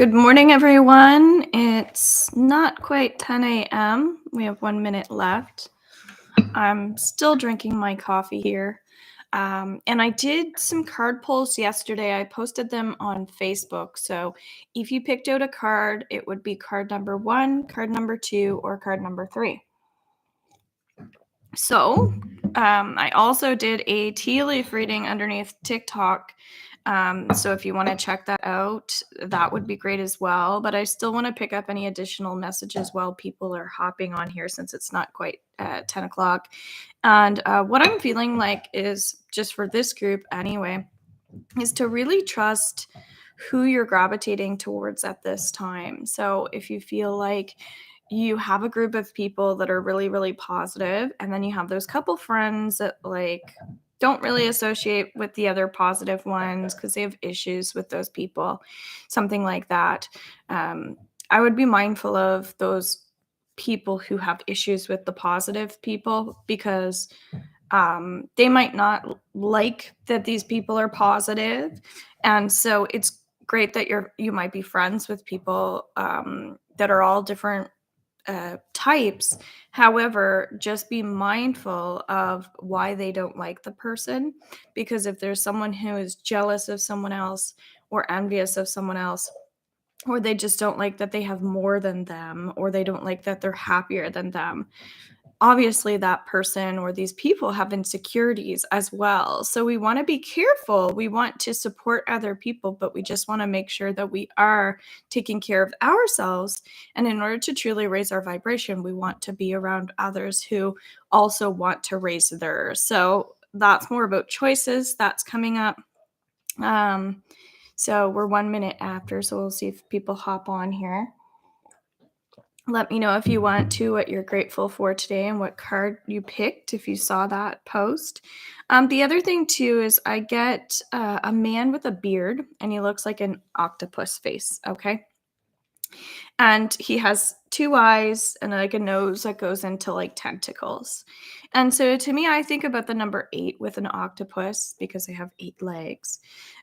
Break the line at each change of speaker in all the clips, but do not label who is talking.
Good morning, everyone. It's not quite 10 a.m. We have 1 minute left. I'm still drinking my coffee here. And I did some card pulls yesterday. I posted them on Facebook. So if you picked out a card, it would be card number one, card number two, or card number three. So I also did a tea leaf reading underneath TikTok. So if you want to check that out, that would be great as well. But I still want to pick up any additional messages while people are hopping on here since it's not quite 10 o'clock. And what I'm feeling like is just for this group anyway, is to really trust who you're gravitating towards at this time. So if you feel like you have a group of people that are really, really positive, and then you have those couple friends that like don't really associate with the other positive ones because they have issues with those people, something like that. I would be mindful of those people who have issues with the positive people because they might not like that these people are positive, and so it's great that you might be friends with people that are all different types. However, just be mindful of why they don't like the person, because if there's someone who is jealous of someone else or envious of someone else, or they just don't like that they have more than them, or they don't like that they're happier than them, obviously that person or these people have insecurities as well. So we want to be careful. We want to support other people, but we just want to make sure that we are taking care of ourselves. And in order to truly raise our vibration, we want to be around others who also want to raise theirs. So that's more about choices. That's coming up. Um, so we're 1 minute after, so we'll see if people hop on here. Let me know if you want to, what you're grateful for today and what card you picked if you saw that post. The other thing, too, is I get a man with a beard, and he looks like an octopus face, okay? And he has two eyes and like a nose that goes into like tentacles. And so to me, I think about the number eight with an octopus because they have eight legs.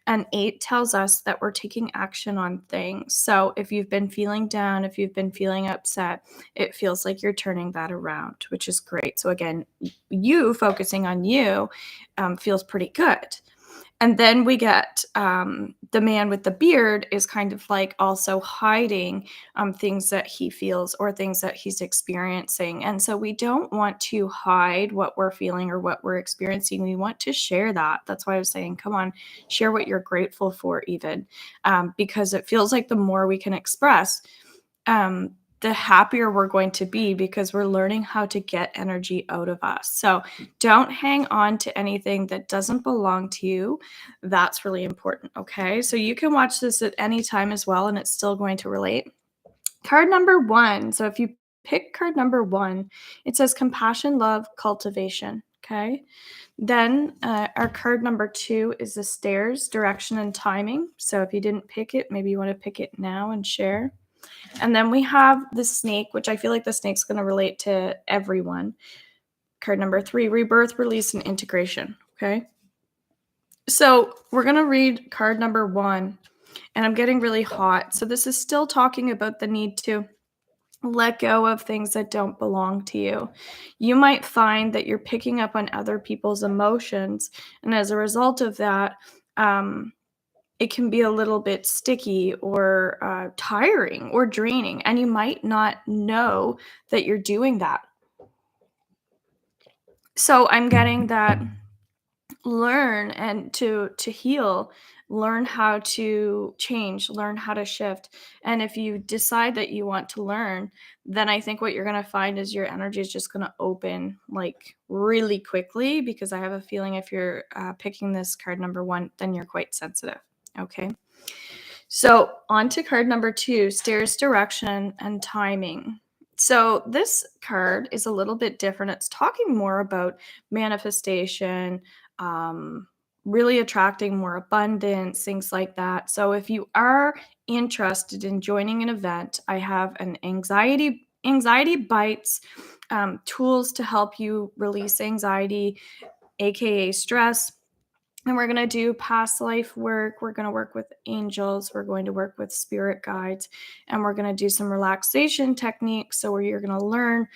And eight tells us that we're taking action on things. So if you've been feeling down, if you've been feeling upset, it feels like you're turning that around, which is great. So again, you focusing on you feels pretty good. And then we get the man with the beard is kind of like also hiding things that he feels or things that he's experiencing. And so we don't want to hide what we're feeling or what we're experiencing. We want to share that. That's why I was saying, come on, share what you're grateful for, even because it feels like the more we can express, the happier we're going to be because we're learning how to get energy out of us. So don't hang on to anything that doesn't belong to you. That's really important. Okay. So you can watch this at any time as well, and it's still going to relate. Card number one. So if you pick card number one, it says compassion, love, cultivation. Okay. Then our card number two is the stairs, direction, and timing. So if you didn't pick it, maybe you want to pick it now and share. And then we have the snake, which I feel like the snake's going to relate to everyone. Card number three, rebirth, release, and integration. Okay. So we're going to read card number one, and I'm getting really hot. So this is still talking about the need to let go of things that don't belong to you. You might find that you're picking up on other people's emotions. And as a result of that, it can be a little bit sticky or tiring or draining. And you might not know that you're doing that. So I'm getting that learn and to heal, learn how to change, learn how to shift. And if you decide that you want to learn, then I think what you're going to find is your energy is just going to open like really quickly, because I have a feeling if you're picking this card number one, then you're quite sensitive. Okay. So on to card number two, stairs, direction, and timing. So this card is a little bit different. It's talking more about manifestation, um, really attracting more abundance, things like that. So if you are interested in joining an event, I have an anxiety bites, tools to help you release anxiety, aka stress, And we're going to do past life work. We're going to work with angels. We're going to work with spirit guides. And we're going to do some relaxation techniques. So, where you're going to learn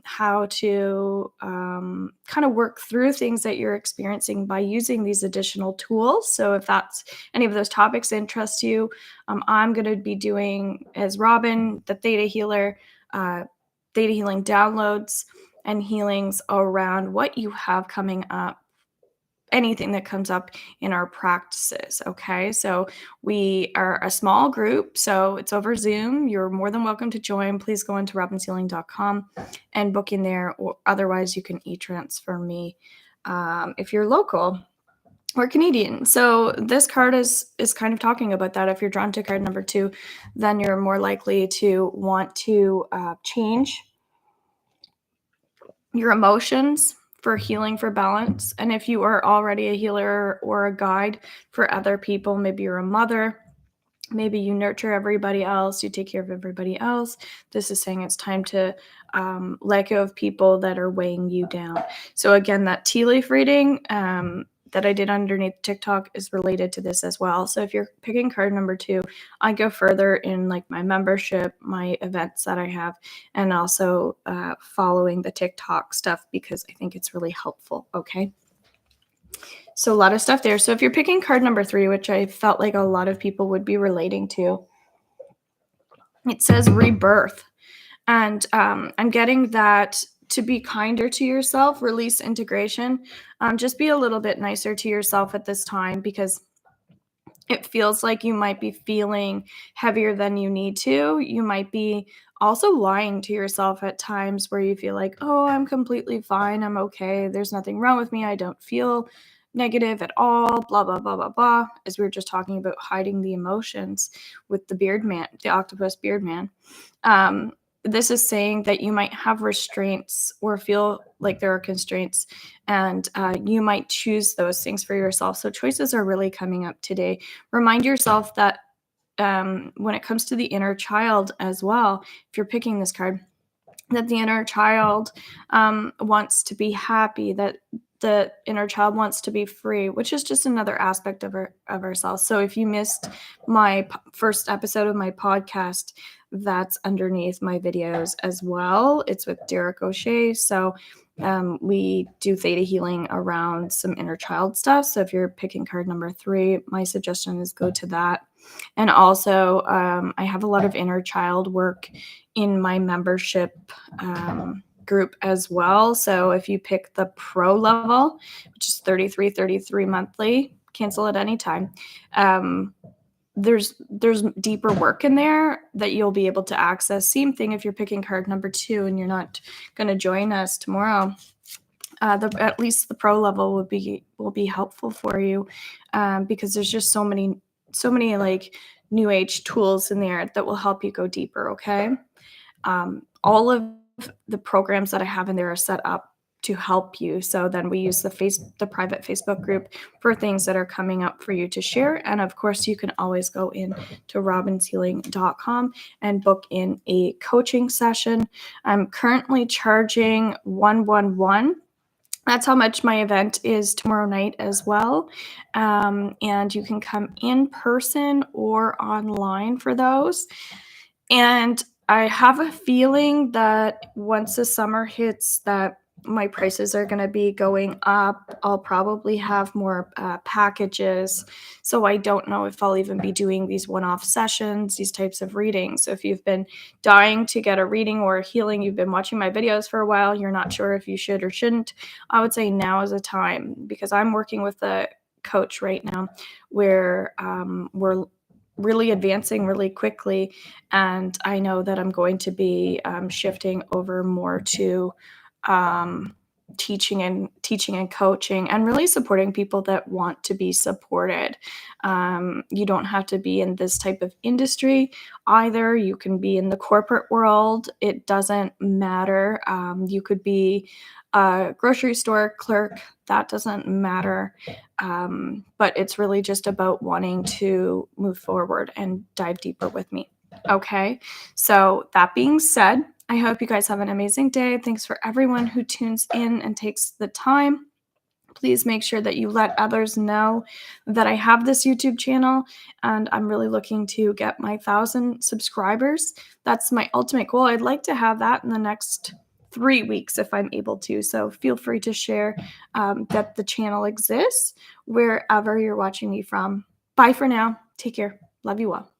how to kind of work through things that you're experiencing by using these additional tools. So, if that's any of those topics interest you, I'm going to be doing, as Robin, the Theta Healer, Theta Healing downloads and healings around what you have coming up, anything that comes up in our practices. Okay. So we are a small group. So it's over Zoom. You're more than welcome to join. Please go into robinshealing.com and book in there. Or otherwise, you can e-transfer me if you're local or Canadian. So this card is kind of talking about that. If you're drawn to card number 2, then you're more likely to want to change your emotions for healing, for balance. And if you are already a healer or a guide for other people, maybe you're a mother, maybe you nurture everybody else, you take care of everybody else, this is saying it's time to let go of people that are weighing you down. So again, that tea leaf reading that I did underneath TikTok is related to this as well. So if you're picking card number 2, I go further in like my membership, my events that I have, and also following the TikTok stuff because I think it's really helpful. Okay. So a lot of stuff there. So if you're picking card number 3, which I felt like a lot of people would be relating to, it says rebirth. And I'm getting that to be kinder to yourself, release integration, just be a little bit nicer to yourself at this time because it feels like you might be feeling heavier than you need to. You might be also lying to yourself at times where you feel like, oh, I'm completely fine. I'm okay. There's nothing wrong with me. I don't feel negative at all. Blah, blah, blah, blah, blah. As we were just talking about hiding the emotions with the beard man, the octopus beard man. This is saying that you might have restraints or feel like there are constraints, and you might choose those things for yourself. So choices are really coming up today. Remind yourself that when it comes to the inner child as well, if you're picking this card, that the inner child wants to be happy, that the inner child wants to be free, which is just another aspect of ourselves. So if you missed my first episode of my podcast, that's underneath my videos as well. It's with Derek O'Shea. So we do theta healing around some inner child stuff. So if you're picking card number 3, my suggestion is go to that. And also, I have a lot of inner child work in my membership group as well. So if you pick the pro level, which is $33.33 monthly, cancel at any time. There's deeper work in there that you'll be able to access. Same thing if you're picking card number 2 and you're not going to join us tomorrow. At least the pro level will be helpful for you because there's just so many like new age tools in there that will help you go deeper. Okay. All of the programs that I have in there are set up to help you. So then we use the private Facebook group for things that are coming up for you to share. And of course, you can always go in to robinshealing.com and book in a coaching session. I'm currently charging $111. That's how much my event is tomorrow night as well. And you can come in person or online for those. And I have a feeling that once the summer hits that my prices are going to be going up. I'll probably have more packages. So I don't know if I'll even be doing these one-off sessions, these types of readings. So if you've been dying to get a reading or a healing, you've been watching my videos for a while, you're not sure if you should or shouldn't, I would say now is the time because I'm working with a coach right now where we're really advancing really quickly. And I know that I'm going to be shifting over more to teaching and coaching and really supporting people that want to be supported. You don't have to be in this type of industry either. You can be in the corporate world. It doesn't matter. You could be a grocery store clerk. That doesn't matter. But it's really just about wanting to move forward and dive deeper with me. Okay. So that being said, I hope you guys have an amazing day. Thanks for everyone who tunes in and takes the time Please make sure that you let others know that I have this YouTube channel and I'm really looking to get my 1,000 subscribers. That's my ultimate goal. I'd like to have that in the next 3 weeks if I'm able to. So feel free to share that the channel exists wherever you're watching me from. Bye for now. Take care. Love you all.